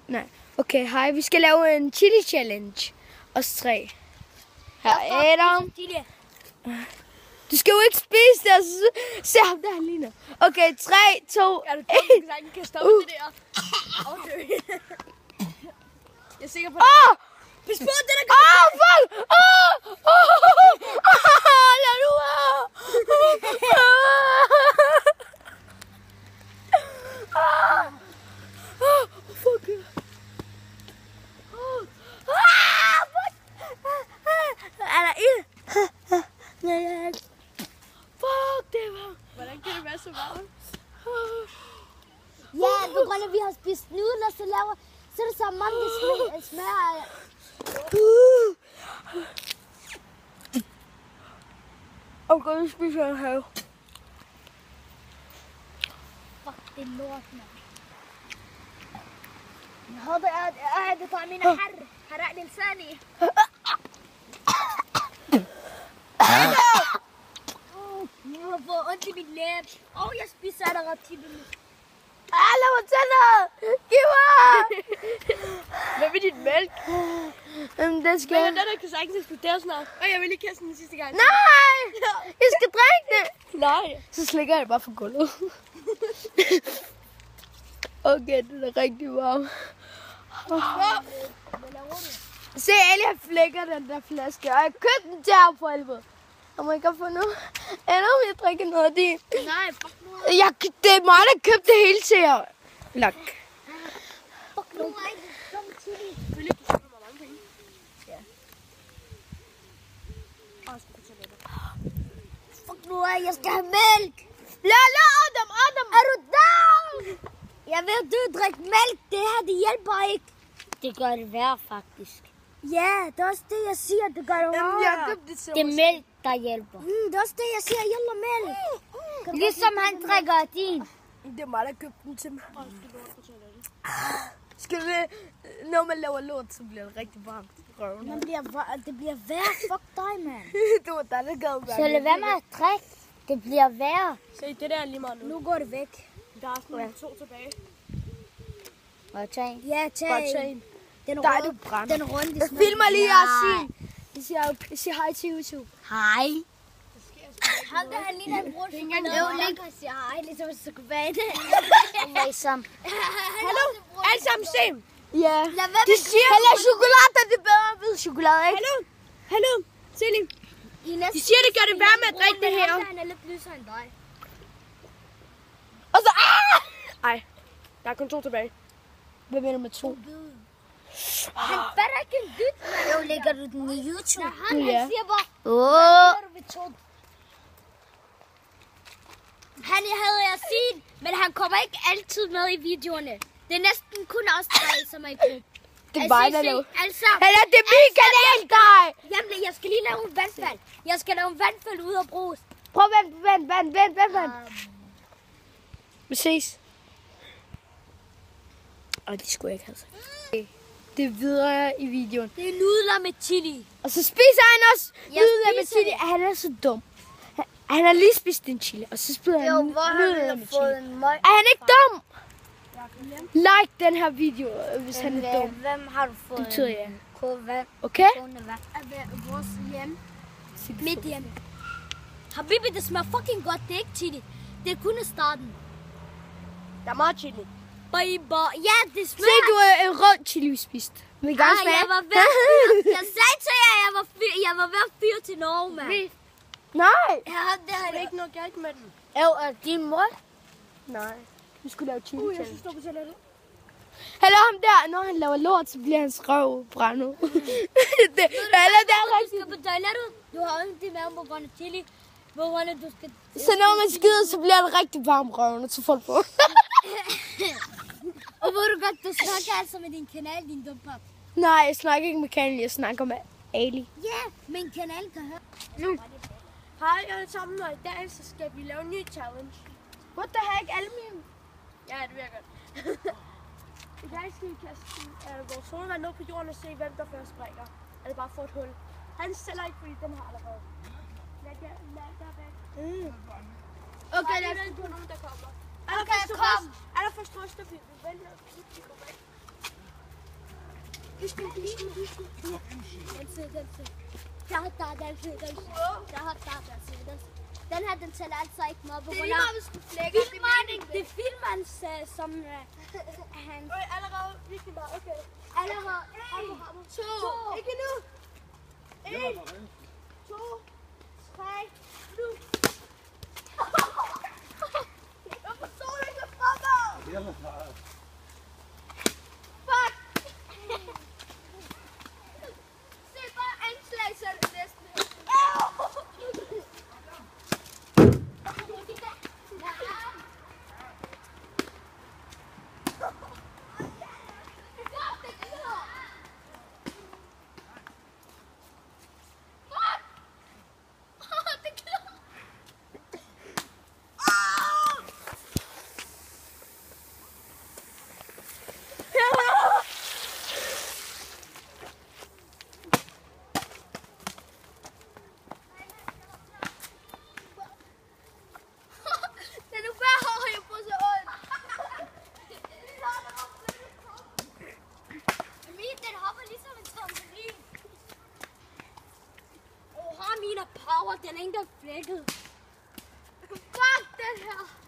Nej. Okay, hej. Vi skal lave en chili challenge. Os 3. Her er Adam. Du skal jo ikke spise det, og så se ham der, han ligner. Okay, 3, 2, 1. Jeg kan stoppe det der. Jeg er sikker på det. Pas på, det der fuck! Lad nu være! Fuck! Er der ild? Nej. Fuck, det var... Hvordan kan det være så varmt? Ja, på grund af, at vi har spist nudler, så er det som om, det smager af... Okay, vi spiser en have. Fuck, det er lort, mand. هذا طعمنا حر حرقني لساني انت باللاب يا سبيس انا غطي Alla, hvor tænder! Giv mig! Hvad med dit mælk? Den skal... Men den kan sagtens eksplodere snart. Og jeg vil lige kaste den sidste gang. Nej! Jeg skal drikke det! Nej. Så slikker jeg det bare for gulvet. Okay, den er rigtig varm. Se, Elia flækker den der flaske, og jeg købte den til ham for helvede. Jeg må ikke få noget. Eller om jeg drikker noget af det. Nej, fuck nu. Det er mig, der købte det hele til jer. Lak. Fuck nu. Selvfølgelig, du køber mig mange penge. Ja. Og jeg skal på toilettet. Fuck nu, jeg skal have mælk. Lad Adam. Er du down? Jeg ved, du drikker mælk. Det her, det hjælper ikke. Det gør det værre, faktisk. Ja, det er også det, jeg siger. Det gør det værre. Jeg købte det til Det er mælk, der hjælper. Det er også det, jeg siger. Hjælper mælk. Ligesom han drikker din. Det er mig, der købte den til mig. Skal vi... Når man laver lort, så bliver det rigtig varmt i røven. Det bliver værre. Fuck dig, mand. Det var dig, der gav mig. Så lad være med at drikke. Det bliver værre. Se, det der er lige meget nu. Nu går det væk. Der er sådan 2 tilbage. Og tag. Ja, tag. Den Der er du brændt. Den runde. Jeg filmer lige og siger hej til YouTube. Hej. Ham der, han ligner en bror. Det er ikke engang at sige hej, ligesom en psykopat. Hallo? Alle sammen se. Ja. De siger, at chokolade er det bedre end hvid chokolade, ikke? Hallo? Se lige. De siger, det gør det værre med at drikke det her. Han er lidt lysere end dig. Og så... Ej, der er kun 2 tilbage. Hvad mener du med 2? Han fatter ikke en dyt. Jo, lægger du den i YouTube? Han siger bare... Han havde jeg set, men han kommer ikke altid med i videoerne. Det er næsten kun os 3, som er i gruppe. Det er bare, der laver. Altså, Eller det er min kanal, dig! Jamen, jeg skal lige lave en vandfald. Jeg skal lave en vandfald ud af brus. Prøv vent. Vi ses. Det skulle jeg ikke have sagt. Det er videre i videoen. Det er nudler med chili. Og så spiser han også nudler med chili. Han er så dum. Han har lige spist en chili, og så spiser han nudler med chili. Er han ikke dum? Like den her video, hvis han er dum. Hvem har du fået? Det betyder ja. Vand. Okay? Vores hjem. Mit hjem. Habibi, det smager fucking godt. Det er ikke chili. Det er kun starten. Der er meget chili. Ja, det smager. Se, du er en rød chili, vi spiste. Vil I gerne smage? Jeg var ved jeg sagde til jer, jeg var ved at fyre til Norge, mand. Nej. Det har ikke noget galt med den. Er din mor? Nej. Vi skulle lave chili Jeg synes, du er på toilettet. Heller ham der, når han laver lort, så bliver hans røv brændet. Det er Du skal på toilettet. Du har ondt i maven på grund af chili. På grund af, du skal... Så når man skider, så bliver det rigtig varm røven, og så får du på. Og ved du godt, du snakker altså med din kanal, din dumpap. Nej, jeg snakker ikke med Kanel, jeg snakker med Ali. Ja, min kanal kan høre. Nu. Hej alle sammen, og i dag så skal vi lave en ny challenge. What the heck, alle mine? Ja, det virker godt. I dag skal vi kaste vores solvand ned på jorden og se, hvem der først springer. Er det bare for et hul? Han stiller ikke, fordi den har allerede. Lad der væk. Okay, lad os vente på nogen, der kommer. Okay, kom. Er der først røster, vi venter, de kommer væk. Den her, den tæller altså ikke med på grund af... Det filmer han som han... Allerede virkelig meget, okay. Allerede... 2. Ikke nu. 1. 2. 3. Nu. Jeg forstår ikke, hvad fremad. Fuck. Se bare anslag, så er det næsten. Power, den er ikke engang flækket. Fuck den her.